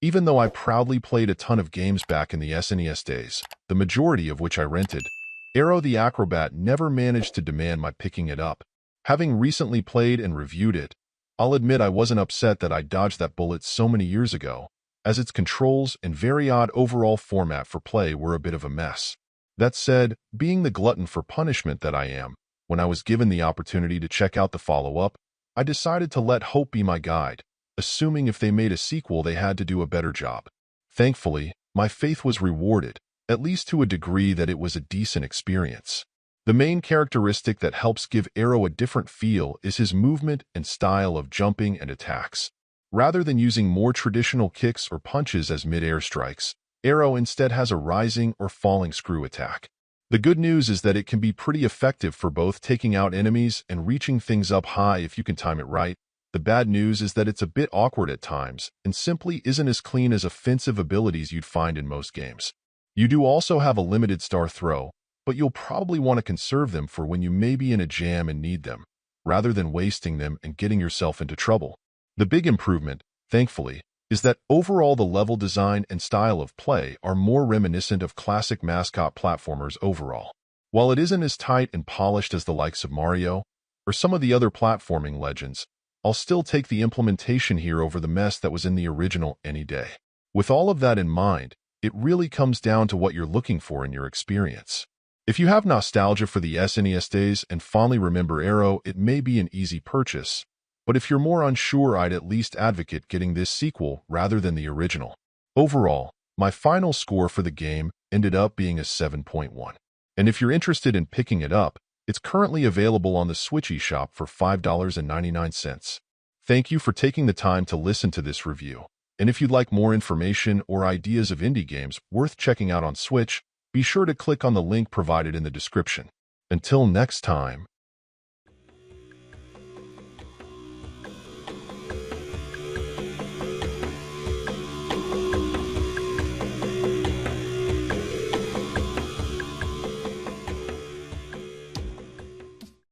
Even though I proudly played a ton of games back in the SNES days, the majority of which I rented, Aero the Acro-Bat never managed to demand my picking it up. Having recently played and reviewed it, I'll admit I wasn't upset that I dodged that bullet so many years ago, as its controls and very odd overall format for play were a bit of a mess. That said, being the glutton for punishment that I am, when I was given the opportunity to check out the follow-up, I decided to let hope be my guide, assuming if they made a sequel they had to do a better job. Thankfully, my faith was rewarded, at least to a degree that it was a decent experience. The main characteristic that helps give Aero a different feel is his movement and style of jumping and attacks. Rather than using more traditional kicks or punches as mid-air strikes, Aero instead has a rising or falling screw attack. The good news is that it can be pretty effective for both taking out enemies and reaching things up high if you can time it right. The bad news is that it's a bit awkward at times and simply isn't as clean as offensive abilities you'd find in most games. You do also have a limited star throw, but you'll probably want to conserve them for when you may be in a jam and need them, rather than wasting them and getting yourself into trouble. The big improvement, thankfully, is that overall the level design and style of play are more reminiscent of classic mascot platformers overall. While it isn't as tight and polished as the likes of Mario or some of the other platforming legends, I'll still take the implementation here over the mess that was in the original any day. With all of that in mind, it really comes down to what you're looking for in your experience. If you have nostalgia for the SNES days and fondly remember Aero, it may be an easy purchase. But if you're more unsure, I'd at least advocate getting this sequel rather than the original. Overall, my final score for the game ended up being a 7.1. And if you're interested in picking it up, it's currently available on the Switch eShop for $5.99. Thank you for taking the time to listen to this review. And if you'd like more information or ideas of indie games worth checking out on Switch, be sure to click on the link provided in the description. Until next time.